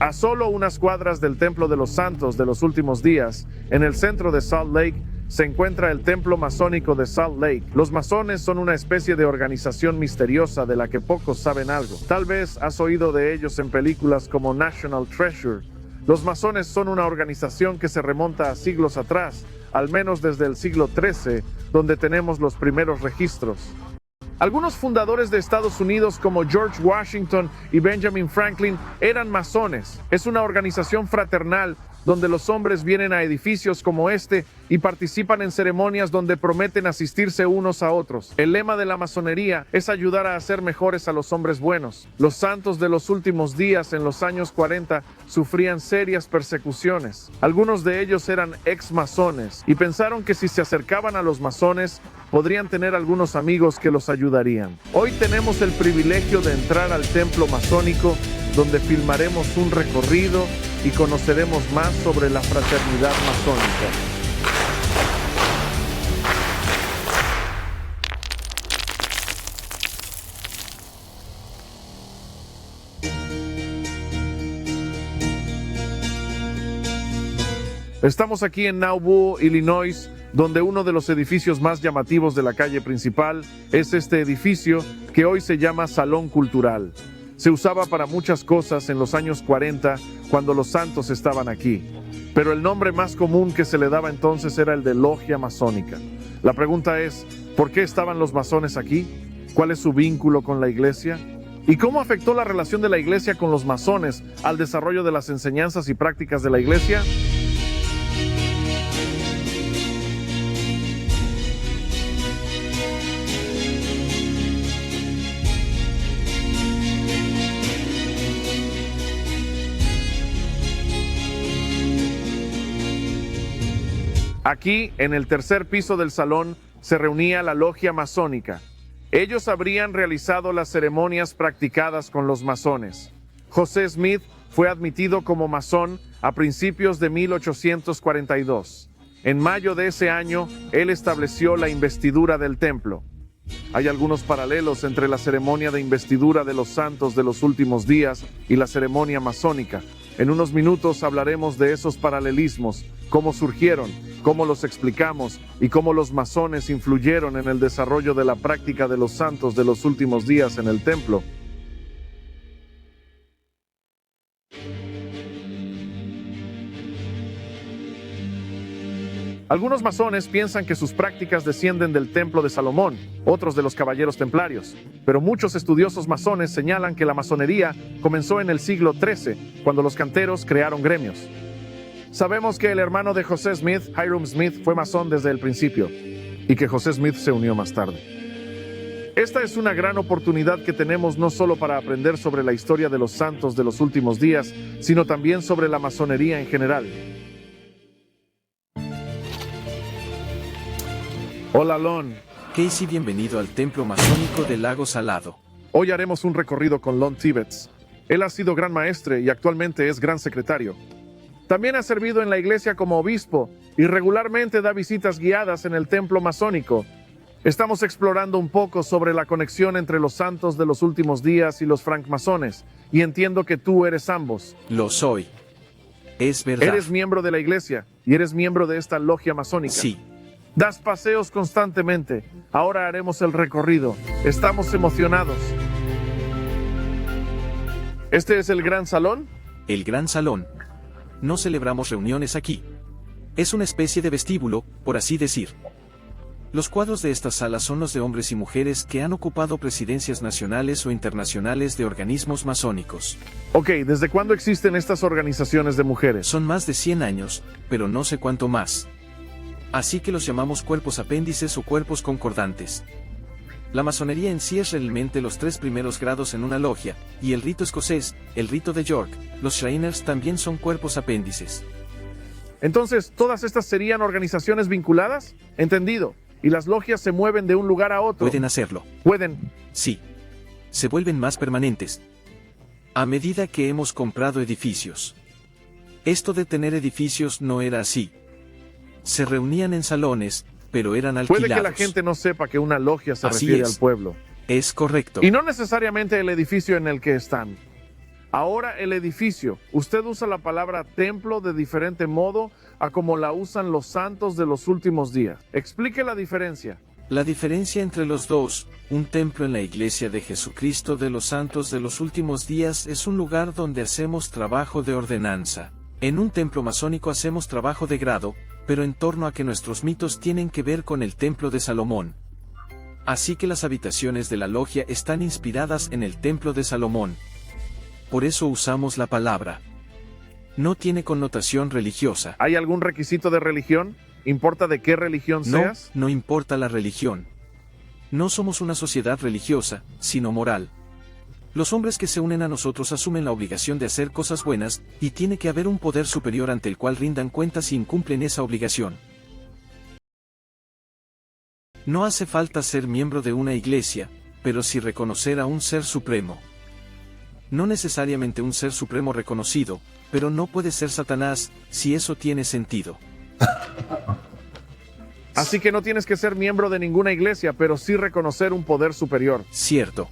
A solo unas cuadras del Templo de los Santos de los Últimos Días, en el centro de Salt Lake, se encuentra el Templo Masónico de Salt Lake. Los masones son una especie de organización misteriosa de la que pocos saben algo. Tal vez has oído de ellos en películas como National Treasure. Los masones son una organización que se remonta a siglos atrás, al menos desde el siglo XIII, donde tenemos los primeros registros. Algunos fundadores de Estados Unidos como George Washington y Benjamin Franklin eran masones. Es una organización fraternal donde los hombres vienen a edificios como este y participan en ceremonias donde prometen asistirse unos a otros. El lema de la masonería es ayudar a hacer mejores a los hombres buenos. Los santos de los últimos días en los años 40 sufrían serias persecuciones. Algunos de ellos eran ex-masones y pensaron que si se acercaban a los masones podrían tener algunos amigos que los ayudarían. Hoy tenemos el privilegio de entrar al templo masónico, donde filmaremos un recorrido y conoceremos más sobre la fraternidad masónica. Estamos aquí en Nauvoo, Illinois, donde uno de los edificios más llamativos de la calle principal es este edificio que hoy se llama Salón Cultural. Se usaba para muchas cosas en los años 40, cuando los santos estaban aquí. Pero el nombre más común que se le daba entonces era el de logia masónica. La pregunta es, ¿por qué estaban los masones aquí? ¿Cuál es su vínculo con la iglesia? ¿Y cómo afectó la relación de la iglesia con los masones al desarrollo de las enseñanzas y prácticas de la iglesia? Aquí, en el tercer piso del salón, se reunía la logia masónica. Ellos habrían realizado las ceremonias practicadas con los masones. José Smith fue admitido como masón a principios de 1842. En mayo de ese año, él estableció la investidura del templo. Hay algunos paralelos entre la ceremonia de investidura de los santos de los últimos días y la ceremonia masónica. En unos minutos hablaremos de esos paralelismos, cómo surgieron, cómo los explicamos y cómo los masones influyeron en el desarrollo de la práctica de los santos de los últimos días en el templo. Algunos masones piensan que sus prácticas descienden del templo de Salomón, otros de los caballeros templarios, pero muchos estudiosos masones señalan que la masonería comenzó en el siglo XIII, cuando los canteros crearon gremios. Sabemos que el hermano de José Smith, Hyrum Smith, fue masón desde el principio, y que José Smith se unió más tarde. Esta es una gran oportunidad que tenemos no solo para aprender sobre la historia de los santos de los últimos días, sino también sobre la masonería en general. Hola, Lon. Casey, bienvenido al templo masónico del Lago Salado. Hoy haremos un recorrido con Lon Tibbetts. Él ha sido gran maestre y actualmente es gran secretario. También ha servido en la iglesia como obispo y regularmente da visitas guiadas en el templo masónico. Estamos explorando un poco sobre la conexión entre los santos de los últimos días y los francmasones, y entiendo que tú eres ambos. Lo soy. Es verdad. Eres miembro de la iglesia y eres miembro de esta logia masónica. Sí. Das paseos constantemente. Ahora haremos el recorrido. Estamos emocionados. ¿Este es el gran salón? El gran salón. No celebramos reuniones aquí. Es una especie de vestíbulo, por así decir. Los cuadros de esta sala son los de hombres y mujeres que han ocupado presidencias nacionales o internacionales de organismos masónicos. Ok, ¿desde cuándo existen estas organizaciones de mujeres? Son más de 100 años, pero no sé cuánto más. Así que los llamamos cuerpos apéndices o cuerpos concordantes. La masonería en sí es realmente los 3 primeros grados en una logia, y el rito escocés, el rito de York, los Shriners también son cuerpos apéndices. Entonces, ¿todas estas serían organizaciones vinculadas? Entendido. ¿Y las logias se mueven de un lugar a otro? Pueden hacerlo. ¿Pueden? Sí. Se vuelven más permanentes a medida que hemos comprado edificios. Esto de tener edificios no era así. Se reunían en salones, pero eran alquilados. Puede que la gente no sepa que una logia se refiere al pueblo. Es correcto. Y no necesariamente el edificio en el que están. Ahora el edificio. Usted usa la palabra templo de diferente modo a como la usan los santos de los últimos días. Explique la diferencia. La diferencia entre los dos, un templo en la Iglesia de Jesucristo de los Santos de los Últimos Días es un lugar donde hacemos trabajo de ordenanza. En un templo masónico hacemos trabajo de grado, pero en torno a que nuestros mitos tienen que ver con el templo de Salomón. Así que las habitaciones de la logia están inspiradas en el templo de Salomón. Por eso usamos la palabra. No tiene connotación religiosa. ¿Hay algún requisito de religión? ¿Importa de qué religión seas? No importa la religión. No somos una sociedad religiosa, sino moral. Los hombres que se unen a nosotros asumen la obligación de hacer cosas buenas, y tiene que haber un poder superior ante el cual rindan cuentas si incumplen esa obligación. No hace falta ser miembro de una iglesia, pero sí reconocer a un ser supremo. No necesariamente un ser supremo reconocido, pero no puede ser Satanás, si eso tiene sentido. Así que no tienes que ser miembro de ninguna iglesia, pero sí reconocer un poder superior. Cierto.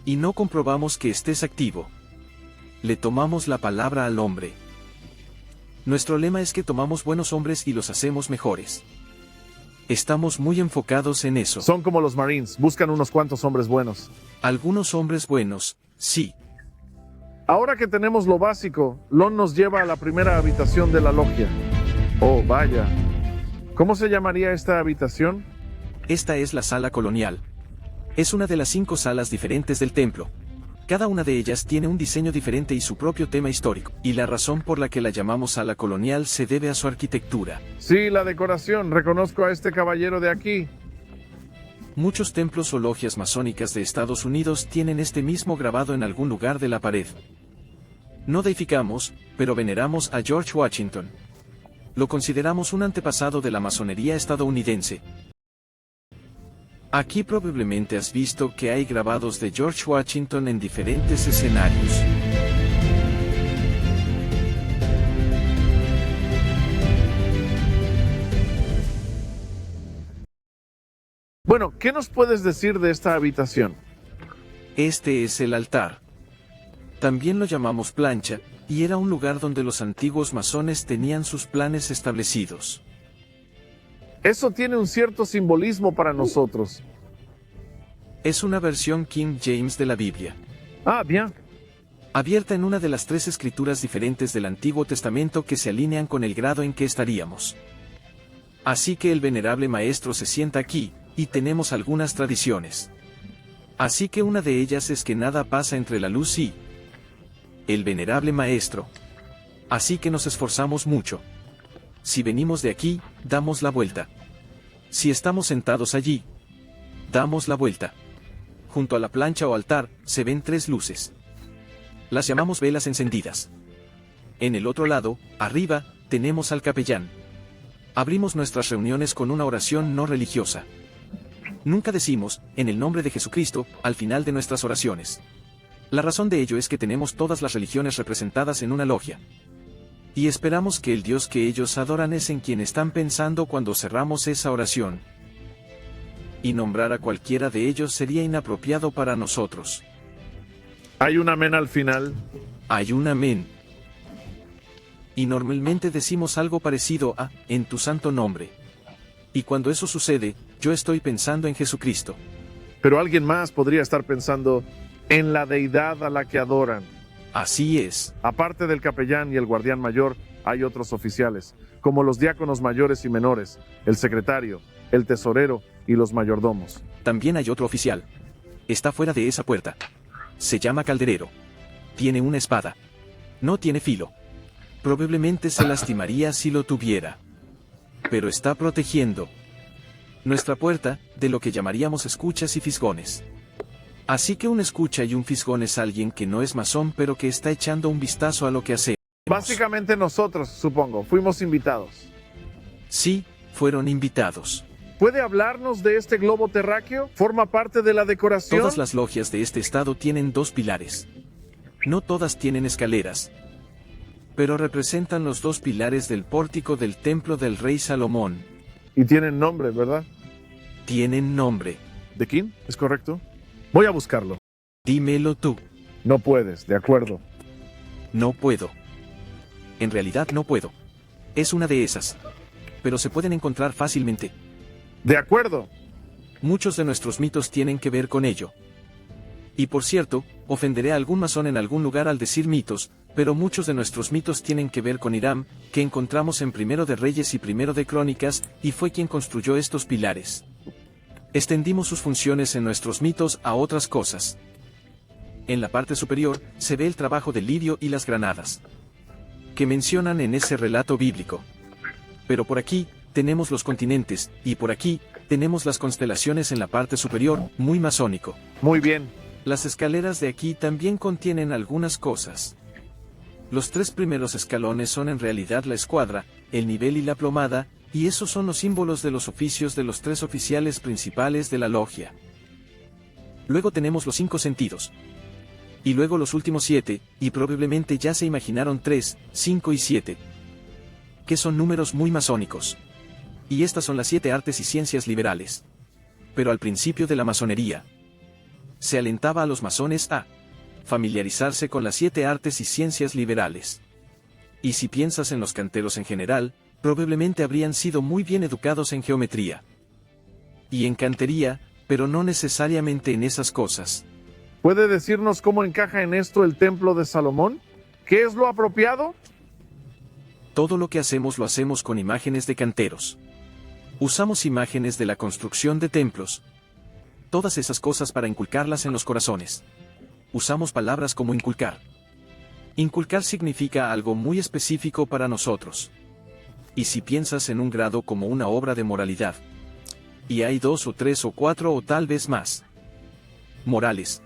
Y no comprobamos que estés activo. Le tomamos la palabra al hombre. Nuestro lema es que tomamos buenos hombres y los hacemos mejores. Estamos muy enfocados en eso. Son como los Marines, buscan unos cuantos hombres buenos. Algunos hombres buenos, sí. Ahora que tenemos lo básico, Lon nos lleva a la primera habitación de la logia. Oh, vaya. ¿Cómo se llamaría esta habitación? Esta es la sala colonial. Es una de las 5 salas diferentes del templo. Cada una de ellas tiene un diseño diferente y su propio tema histórico, y la razón por la que la llamamos sala colonial se debe a su arquitectura. Sí, la decoración. Reconozco a este caballero de aquí. Muchos templos o logias masónicas de Estados Unidos tienen este mismo grabado en algún lugar de la pared. No deificamos, pero veneramos a George Washington. Lo consideramos un antepasado de la masonería estadounidense. Aquí probablemente has visto que hay grabados de George Washington en diferentes escenarios. Bueno, ¿qué nos puedes decir de esta habitación? Este es el altar. También lo llamamos plancha, y era un lugar donde los antiguos masones tenían sus planes establecidos. Eso tiene un cierto simbolismo para nosotros. Es una versión King James de la Biblia. Ah, bien. Abierta en una de las 3 escrituras diferentes del Antiguo Testamento que se alinean con el grado en que estaríamos. Así que el venerable maestro se sienta aquí, y tenemos algunas tradiciones. Así que una de ellas es que nada pasa entre la luz y el venerable maestro. Así que nos esforzamos mucho. Si venimos de aquí, damos la vuelta. Si estamos sentados allí, damos la vuelta. Junto a la plancha o altar, se ven 3 luces. Las llamamos velas encendidas. En el otro lado, arriba, tenemos al capellán. Abrimos nuestras reuniones con una oración no religiosa. Nunca decimos, en el nombre de Jesucristo, al final de nuestras oraciones. La razón de ello es que tenemos todas las religiones representadas en una logia. Y esperamos que el Dios que ellos adoran es en quien están pensando cuando cerramos esa oración. Y nombrar a cualquiera de ellos sería inapropiado para nosotros. ¿Hay un amén al final? Hay un amén. Y normalmente decimos algo parecido a, en tu santo nombre. Y cuando eso sucede, yo estoy pensando en Jesucristo. Pero alguien más podría estar pensando en la deidad a la que adoran. Así es. Aparte del capellán y el guardián mayor, hay otros oficiales, como los diáconos mayores y menores, el secretario, el tesorero y los mayordomos. También hay otro oficial. Está fuera de esa puerta. Se llama calderero. Tiene una espada. No tiene filo. Probablemente se lastimaría si lo tuviera. Pero está protegiendo nuestra puerta de lo que llamaríamos escuchas y fisgones. Así que un escucha y un fisgón es alguien que no es masón pero que está echando un vistazo a lo que hacemos. Básicamente nosotros, supongo, fuimos invitados. Sí, fueron invitados. ¿Puede hablarnos de este globo terráqueo? ¿Forma parte de la decoración? Todas las logias de este estado tienen 2 pilares. No todas tienen escaleras, pero representan los 2 pilares del pórtico del templo del rey Salomón. Y tienen nombre, ¿verdad? Tienen nombre. ¿De quién? ¿Es correcto? Voy a buscarlo. Dímelo tú. No puedes, de acuerdo. No puedo. En realidad no puedo. Es una de esas. Pero se pueden encontrar fácilmente. De acuerdo. Muchos de nuestros mitos tienen que ver con ello. Y por cierto, ofenderé a algún masón en algún lugar al decir mitos, pero muchos de nuestros mitos tienen que ver con Hiram, que encontramos en Primero de Reyes y Primero de Crónicas, y fue quien construyó estos pilares. Extendimos sus funciones en nuestros mitos a otras cosas. En la parte superior, se ve el trabajo de lirio y las granadas, que mencionan en ese relato bíblico. Pero por aquí, tenemos los continentes, y por aquí, tenemos las constelaciones en la parte superior, muy masónico. Muy bien. Las escaleras de aquí también contienen algunas cosas. Los 3 primeros escalones son en realidad la escuadra, el nivel y la plomada, y esos son los símbolos de los oficios de los 3 oficiales principales de la logia. Luego tenemos los 5 sentidos. Y luego los últimos 7, y probablemente ya se imaginaron 3, 5 y 7. Que son números muy masónicos. Y estas son las 7 artes y ciencias liberales. Pero al principio de la masonería, se alentaba a los masones a familiarizarse con las 7 artes y ciencias liberales. Y si piensas en los canteros en general, probablemente habrían sido muy bien educados en geometría y en cantería, pero no necesariamente en esas cosas. ¿Puede decirnos cómo encaja en esto el templo de Salomón? ¿Qué es lo apropiado? Todo lo que hacemos lo hacemos con imágenes de canteros. Usamos imágenes de la construcción de templos. Todas esas cosas para inculcarlas en los corazones. Usamos palabras como inculcar. Inculcar significa algo muy específico para nosotros. Y si piensas en un grado como una obra de moralidad, y hay 2 o 3 o 4 o tal vez más morales,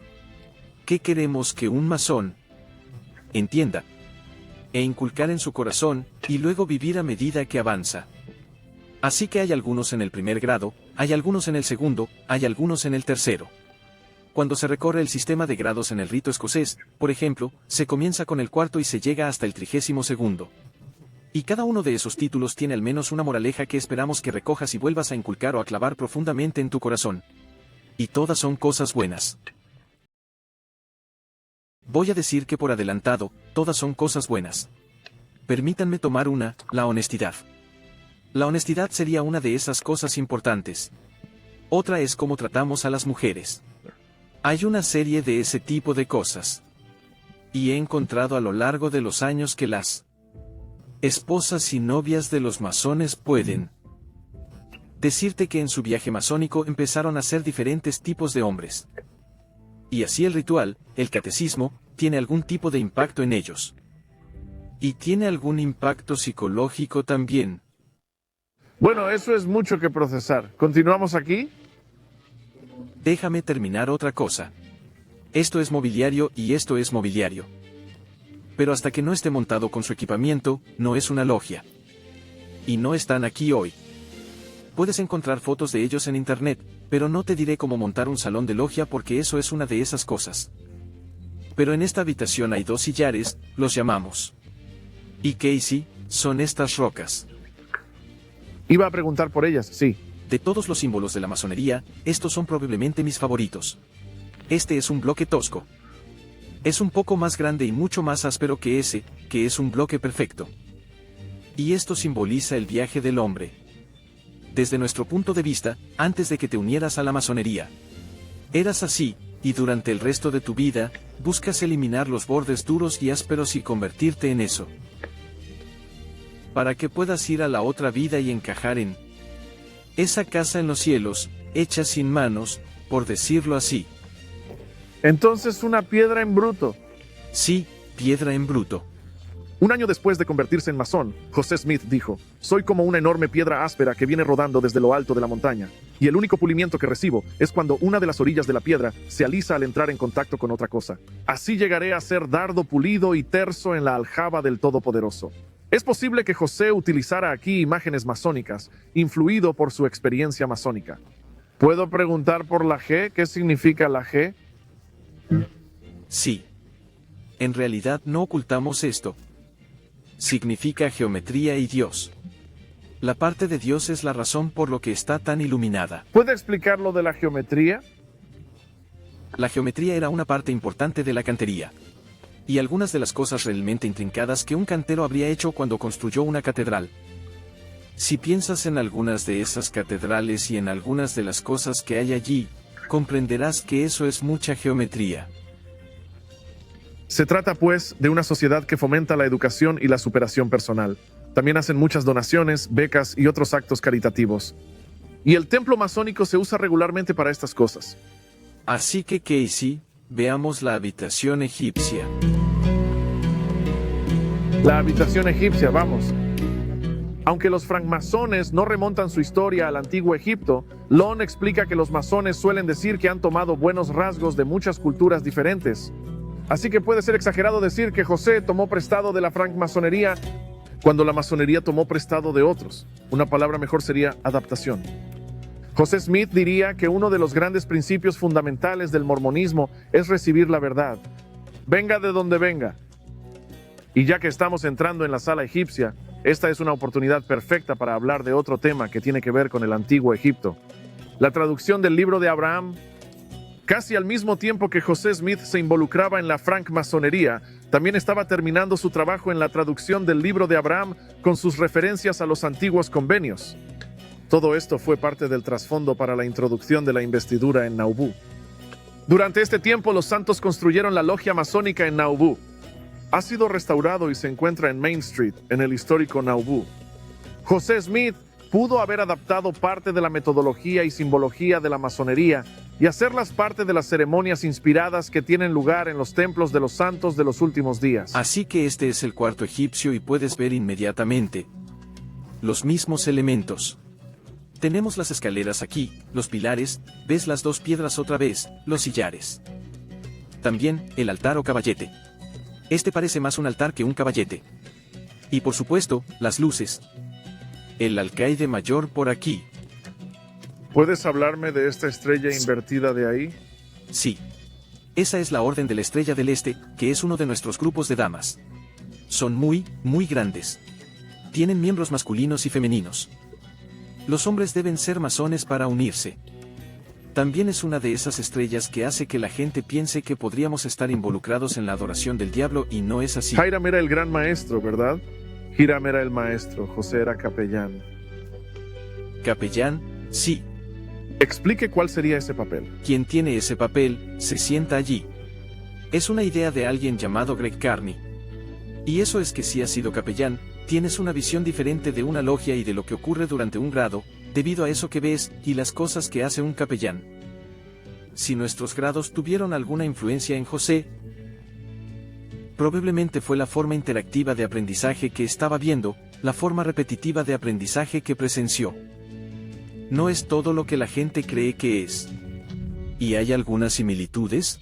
¿qué queremos que un masón entienda e inculcar en su corazón, y luego vivir a medida que avanza? Así que hay algunos en el primer grado, hay algunos en el segundo, hay algunos en el tercero. Cuando se recorre el sistema de grados en el rito escocés, por ejemplo, se comienza con el 4º y se llega hasta el 32º. Y cada uno de esos títulos tiene al menos una moraleja que esperamos que recojas y vuelvas a inculcar o a clavar profundamente en tu corazón. Y todas son cosas buenas. Voy a decir que por adelantado, todas son cosas buenas. Permítanme tomar una, la honestidad. La honestidad sería una de esas cosas importantes. Otra es cómo tratamos a las mujeres. Hay una serie de ese tipo de cosas. Y he encontrado a lo largo de los años que las esposas y novias de los masones pueden decirte que en su viaje masónico empezaron a ser diferentes tipos de hombres. Y así el ritual, el catecismo, tiene algún tipo de impacto en ellos. Y tiene algún impacto psicológico también. Bueno, eso es mucho que procesar. ¿Continuamos aquí? Déjame terminar otra cosa. Esto es mobiliario y esto es mobiliario. Pero hasta que no esté montado con su equipamiento, no es una logia. Y no están aquí hoy. Puedes encontrar fotos de ellos en internet, pero no te diré cómo montar un salón de logia porque eso es una de esas cosas. Pero en esta habitación hay 2 sillares, los llamamos. Y Casey, son estas rocas. Iba a preguntar por ellas, sí. De todos los símbolos de la masonería, estos son probablemente mis favoritos. Este es un bloque tosco. Es un poco más grande y mucho más áspero que ese, que es un bloque perfecto. Y esto simboliza el viaje del hombre. Desde nuestro punto de vista, antes de que te unieras a la masonería, eras así, y durante el resto de tu vida, buscas eliminar los bordes duros y ásperos y convertirte en eso. Para que puedas ir a la otra vida y encajar en esa casa en los cielos, hecha sin manos, por decirlo así. Entonces una piedra en bruto. Sí, piedra en bruto. Un año después de convertirse en masón, José Smith dijo: soy como una enorme piedra áspera que viene rodando desde lo alto de la montaña, y el único pulimiento que recibo es cuando una de las orillas de la piedra se alisa al entrar en contacto con otra cosa. Así llegaré a ser dardo pulido y terso en la aljaba del Todopoderoso. Es posible que José utilizara aquí imágenes masónicas, influido por su experiencia masónica. ¿Puedo preguntar por la G? ¿Qué significa la G? Sí. En realidad no ocultamos esto. Significa geometría y Dios. La parte de Dios es la razón por lo que está tan iluminada. ¿Puede explicar lo de la geometría? La geometría era una parte importante de la cantería. y algunas de las cosas realmente intrincadas que un cantero habría hecho cuando construyó una catedral. Si piensas en algunas de esas catedrales y en algunas de las cosas que hay allí, comprenderás que eso es mucha geometría. Se trata, pues, de una sociedad que fomenta la educación y la superación personal. También hacen muchas donaciones, becas y otros actos caritativos. Y el templo masónico se usa regularmente para estas cosas. Así que Casey, veamos la habitación egipcia. La habitación egipcia, vamos. Aunque los francmasones no remontan su historia al antiguo Egipto, Lon explica que los masones suelen decir que han tomado buenos rasgos de muchas culturas diferentes. Así que puede ser exagerado decir que José tomó prestado de la francmasonería cuando la masonería tomó prestado de otros. Una palabra mejor sería adaptación. José Smith diría que uno de los grandes principios fundamentales del mormonismo es recibir la verdad, venga de donde venga. Y ya que estamos entrando en la sala egipcia, esta es una oportunidad perfecta para hablar de otro tema que tiene que ver con el antiguo Egipto. La traducción del libro de Abraham. Casi al mismo tiempo que José Smith se involucraba en la francmasonería, también estaba terminando su trabajo en la traducción del libro de Abraham con sus referencias a los antiguos convenios. Todo esto fue parte del trasfondo para la introducción de la investidura en Nauvoo. Durante este tiempo, los santos construyeron la logia masónica en Nauvoo. Ha sido restaurado y se encuentra en Main Street, en el histórico Nauvoo. José Smith pudo haber adaptado parte de la metodología y simbología de la masonería y hacerlas parte de las ceremonias inspiradas que tienen lugar en los templos de los santos de los últimos días. Así que este es el cuarto egipcio y puedes ver inmediatamente los mismos elementos. Tenemos las escaleras aquí, los pilares, ves las dos piedras otra vez, los sillares. También, el altar o caballete. Este parece más un altar que un caballete. Y por supuesto, las luces. El alcaide mayor por aquí. ¿Puedes hablarme de esta estrella invertida de ahí? Sí. Esa es la Orden de la Estrella del Este, que es uno de nuestros grupos de damas. Son muy grandes. Tienen miembros masculinos y femeninos. Los hombres deben ser masones para unirse. También es una de esas estrellas que hace que la gente piense que podríamos estar involucrados en la adoración del diablo y no es así. Hiram era el gran maestro, ¿verdad? Hiram era el maestro, José era capellán. Capellán, sí. Explique cuál sería ese papel. Quien tiene ese papel, se sienta allí. Es una idea de alguien llamado Greg Carney. Y eso es que si has sido capellán, tienes una visión diferente de una logia y de lo que ocurre durante un grado, debido a eso que ves y las cosas que hace un capellán. Si nuestros grados tuvieron alguna influencia en José, probablemente fue la forma interactiva de aprendizaje que estaba viendo, la forma repetitiva de aprendizaje que presenció. No es todo lo que la gente cree que es. ¿Y hay algunas similitudes?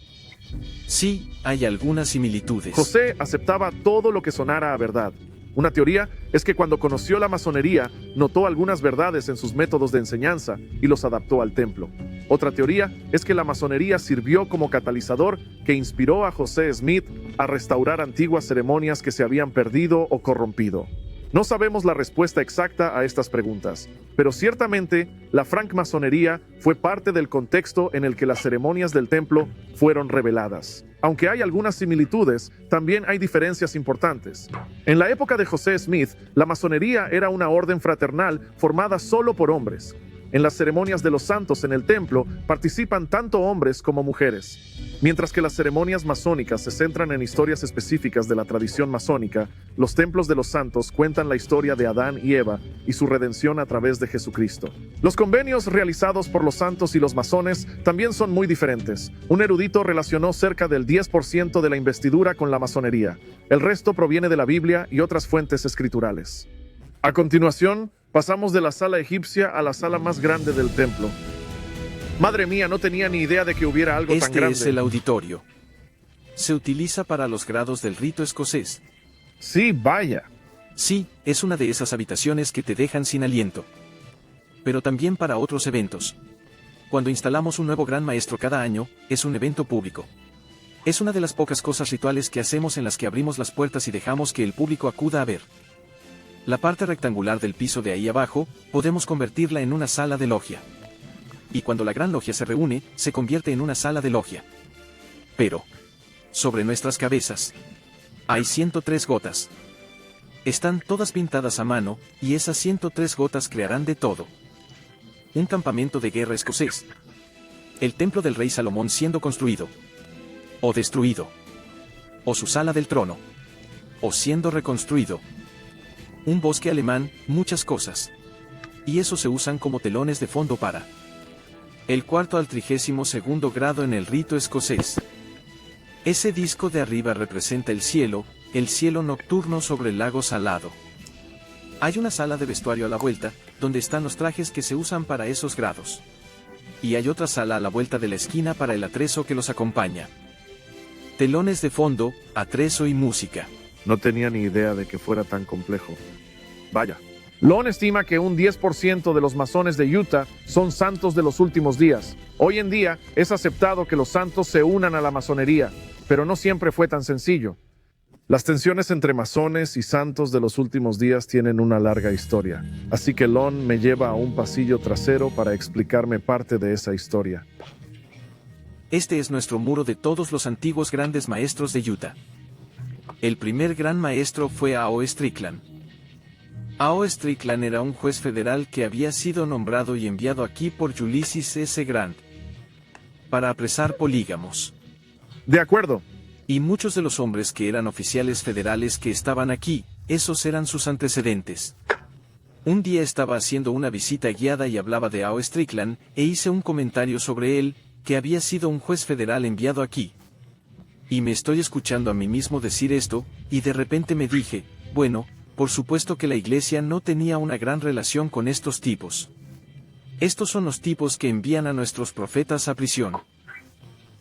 Sí, hay algunas similitudes. José aceptaba todo lo que sonara a verdad. Una teoría es que cuando conoció la masonería, notó algunas verdades en sus métodos de enseñanza y los adaptó al templo. Otra teoría es que la masonería sirvió como catalizador que inspiró a José Smith a restaurar antiguas ceremonias que se habían perdido o corrompido. No sabemos la respuesta exacta a estas preguntas, pero ciertamente la francmasonería fue parte del contexto en el que las ceremonias del templo fueron reveladas. Aunque hay algunas similitudes, también hay diferencias importantes. En la época de José Smith, la masonería era una orden fraternal formada solo por hombres. En las ceremonias de los santos en el templo participan tanto hombres como mujeres. Mientras que las ceremonias masónicas se centran en historias específicas de la tradición masónica, los templos de los santos cuentan la historia de Adán y Eva y su redención a través de Jesucristo. Los convenios realizados por los santos y los masones también son muy diferentes. Un erudito relacionó cerca del 10% de la investidura con la masonería. El resto proviene de la Biblia y otras fuentes escriturales. A continuación, pasamos de la sala egipcia a la sala más grande del templo. Madre mía, no tenía ni idea de que hubiera algo tan grande. Este es el auditorio. Se utiliza para los grados del rito escocés. Sí, vaya. Sí, es una de esas habitaciones que te dejan sin aliento. Pero también para otros eventos. Cuando instalamos un nuevo gran maestro cada año, es un evento público. Es una de las pocas cosas rituales que hacemos en las que abrimos las puertas y dejamos que el público acuda a ver. La parte rectangular del piso de ahí abajo, podemos convertirla en una sala de logia. Y cuando la gran logia se reúne, se convierte en una sala de logia. Pero, sobre nuestras cabezas, Hay 103 gotas. Están todas pintadas a mano, y esas 103 gotas crearán de todo. Un campamento de guerra escocés. El templo del rey Salomón siendo construido. O destruido. O su sala del trono. O siendo reconstruido. Un bosque alemán, muchas cosas. Y eso se usan como telones de fondo para el cuarto al 32º grado en el rito escocés. Ese disco de arriba representa el cielo nocturno sobre el lago salado. Hay una sala de vestuario a la vuelta, donde están los trajes que se usan para esos grados. Y hay otra sala a la vuelta de la esquina para el atrezo que los acompaña. Telones de fondo, atrezo y música. No tenía ni idea de que fuera tan complejo. Vaya. Lon estima que un 10% de los masones de Utah son santos de los últimos días. Hoy en día es aceptado que los santos se unan a la masonería, pero no siempre fue tan sencillo. Las tensiones entre masones y santos de los últimos días tienen una larga historia, así que Lon me lleva a un pasillo trasero para explicarme parte de esa historia. Este es nuestro muro de todos los antiguos grandes maestros de Utah. El primer gran maestro fue A.O. Strickland. A.O. Strickland era un juez federal que había sido nombrado y enviado aquí por Ulysses S. Grant para apresar polígamos. De acuerdo. Y muchos de los hombres que eran oficiales federales que estaban aquí, esos eran sus antecedentes. Un día estaba haciendo una visita guiada y hablaba de A.O. Strickland, e hice un comentario sobre él, que había sido un juez federal enviado aquí. Y me estoy escuchando a mí mismo decir esto, y de repente me dije, bueno, por supuesto que la iglesia no tenía una gran relación con estos tipos. Estos son los tipos que envían a nuestros profetas a prisión.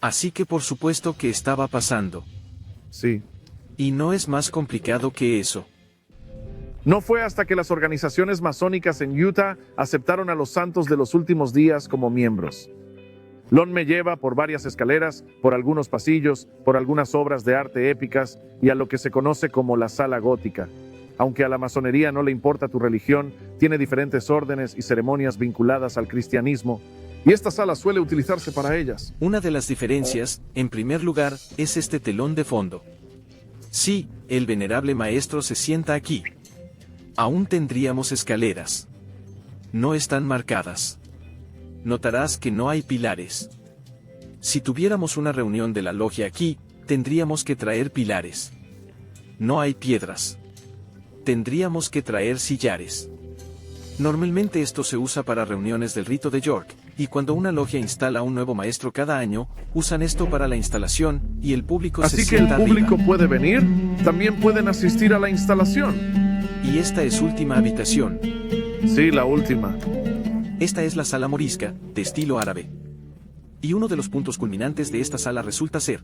Así que por supuesto que estaba pasando. Sí. Y no es más complicado que eso. No fue hasta que las organizaciones masónicas en Utah aceptaron a los santos de los últimos días como miembros. Lon me lleva por varias escaleras, por algunos pasillos, por algunas obras de arte épicas y a lo que se conoce como la sala gótica. Aunque a la masonería no le importa tu religión, tiene diferentes órdenes y ceremonias vinculadas al cristianismo, y esta sala suele utilizarse para ellas. Una de las diferencias, en primer lugar, es este telón de fondo. Sí, el venerable maestro se sienta aquí. Aún tendríamos escaleras. No están marcadas. Notarás que no hay pilares. Si tuviéramos una reunión de la logia aquí, tendríamos que traer pilares. No hay piedras. Tendríamos que traer sillares. Normalmente esto se usa para reuniones del rito de York, y cuando una logia instala un nuevo maestro cada año, usan esto para la instalación, y el público se sienta arriba. Así que el público puede venir, también pueden asistir a la instalación. Y esta es última habitación. Sí, la última. Esta es la sala morisca, de estilo árabe. Y uno de los puntos culminantes de esta sala resulta ser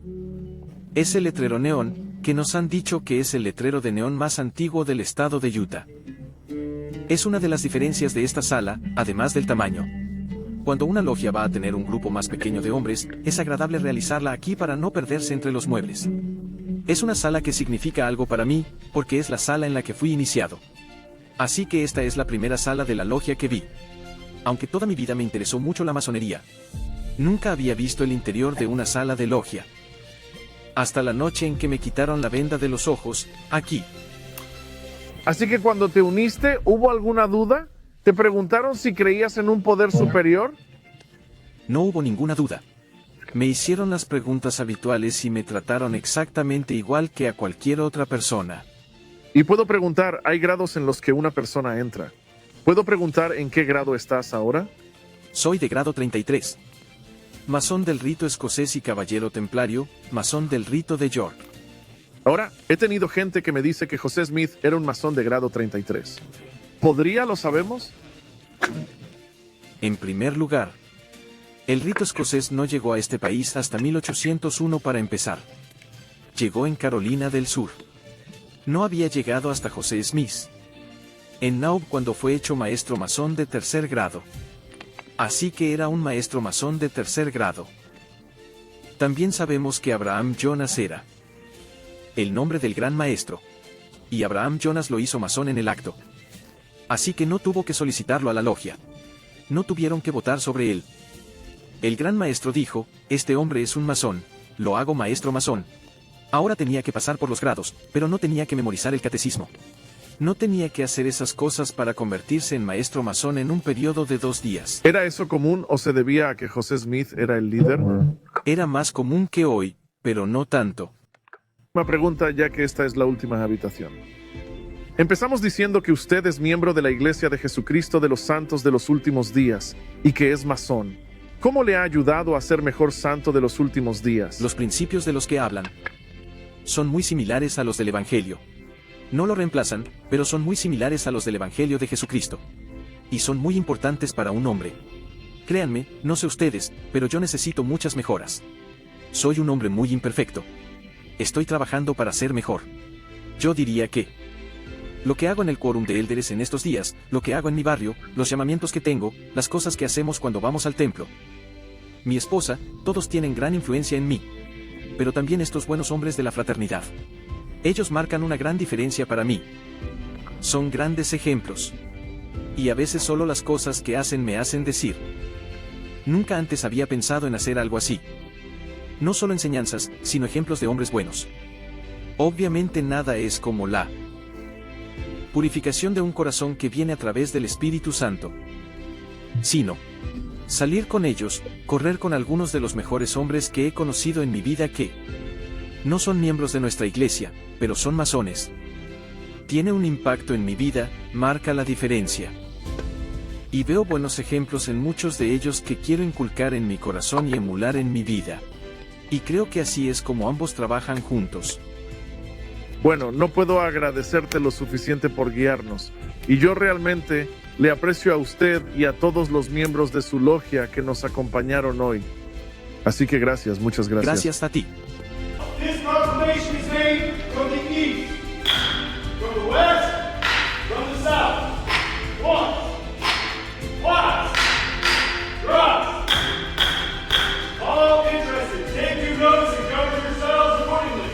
ese letrero neón, que nos han dicho que es el letrero de neón más antiguo del estado de Utah. Es una de las diferencias de esta sala, además del tamaño. Cuando una logia va a tener un grupo más pequeño de hombres, es agradable realizarla aquí para no perderse entre los muebles. Es una sala que significa algo para mí, porque es la sala en la que fui iniciado. Así que esta es la primera sala de la logia que vi. Aunque toda mi vida me interesó mucho la masonería, nunca había visto el interior de una sala de logia. Hasta la noche en que me quitaron la venda de los ojos, aquí. Así que cuando te uniste, ¿hubo alguna duda? ¿Te preguntaron si creías en un poder superior? No hubo ninguna duda. Me hicieron las preguntas habituales y me trataron exactamente igual que a cualquier otra persona. Y puedo preguntar, ¿hay grados en los que una persona entra? ¿Puedo preguntar en qué grado estás ahora? Soy de grado 33. Masón del rito escocés y caballero templario, masón del rito de York. Ahora, he tenido gente que me dice que José Smith era un masón de grado 33. ¿Podría lo sabemos? En primer lugar, el rito escocés no llegó a este país hasta 1801 para empezar. Llegó en Carolina del Sur. No había llegado hasta José Smith en Nauvoo cuando fue hecho maestro masón de tercer grado. Así que era un maestro masón de tercer grado. También sabemos que Abraham Jonas era el nombre del gran maestro. Y Abraham Jonas lo hizo masón en el acto. Así que no tuvo que solicitarlo a la logia. No tuvieron que votar sobre él. El gran maestro dijo, este hombre es un masón, lo hago maestro masón. Ahora tenía que pasar por los grados, pero no tenía que memorizar el catecismo. No tenía que hacer esas cosas para convertirse en maestro masón en un periodo de 2 días. ¿Era eso común o se debía a que José Smith era el líder? Era más común que hoy, pero no tanto. Una pregunta, ya que esta es la última habitación. Empezamos diciendo que usted es miembro de la Iglesia de Jesucristo de los Santos de los Últimos Días y que es masón. ¿Cómo le ha ayudado a ser mejor santo de los últimos días? Los principios de los que hablan son muy similares a los del Evangelio. No lo reemplazan, pero son muy similares a los del Evangelio de Jesucristo. Y son muy importantes para un hombre. Créanme, no sé ustedes, pero yo necesito muchas mejoras. Soy un hombre muy imperfecto. Estoy trabajando para ser mejor. Yo diría que lo que hago en el quórum de élderes en estos días, lo que hago en mi barrio, los llamamientos que tengo, las cosas que hacemos cuando vamos al templo. Mi esposa, todos tienen gran influencia en mí. Pero también estos buenos hombres de la fraternidad. Ellos marcan una gran diferencia para mí. Son grandes ejemplos. Y a veces solo las cosas que hacen me hacen decir: nunca antes había pensado en hacer algo así. No solo enseñanzas, sino ejemplos de hombres buenos. Obviamente nada es como la purificación de un corazón que viene a través del Espíritu Santo, sino salir con ellos, correr con algunos de los mejores hombres que he conocido en mi vida que no son miembros de nuestra iglesia, pero son masones. Tiene un impacto en mi vida, marca la diferencia. Y veo buenos ejemplos en muchos de ellos que quiero inculcar en mi corazón y emular en mi vida. Y creo que así es como ambos trabajan juntos. Bueno, no puedo agradecerte lo suficiente por guiarnos. Y yo realmente le aprecio a usted y a todos los miembros de su logia que nos acompañaron hoy. Así que gracias, muchas gracias. Gracias a ti. This proclamation is made from the east, from the west, from the south. Once, twice, thrice. All interested, take due notice and govern yourselves accordingly.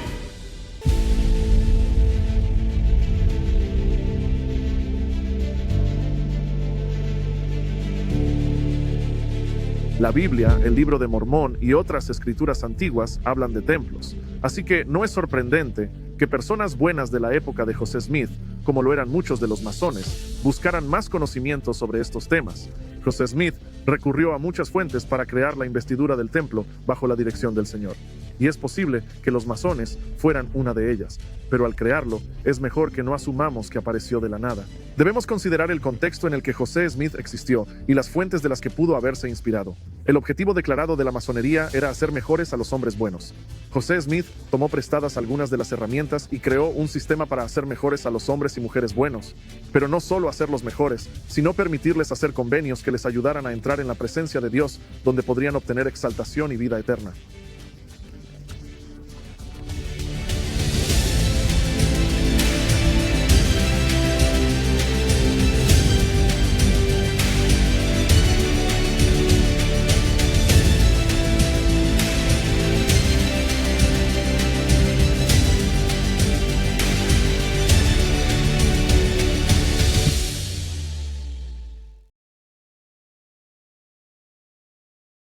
La Biblia, el Libro de Mormón y otras escrituras antiguas hablan de templos. Así que no es sorprendente que personas buenas de la época de José Smith, como lo eran muchos de los masones, buscaran más conocimiento sobre estos temas. José Smith recurrió a muchas fuentes para crear la investidura del templo bajo la dirección del Señor. Y es posible que los masones fueran una de ellas, pero al crearlo, es mejor que no asumamos que apareció de la nada. Debemos considerar el contexto en el que José Smith existió y las fuentes de las que pudo haberse inspirado. El objetivo declarado de la masonería era hacer mejores a los hombres buenos. José Smith tomó prestadas algunas de las herramientas y creó un sistema para hacer mejores a los hombres y mujeres buenos. Pero no solo hacerlos mejores, sino permitirles hacer convenios que les ayudaran a entrar en la presencia de Dios, donde podrían obtener exaltación y vida eterna.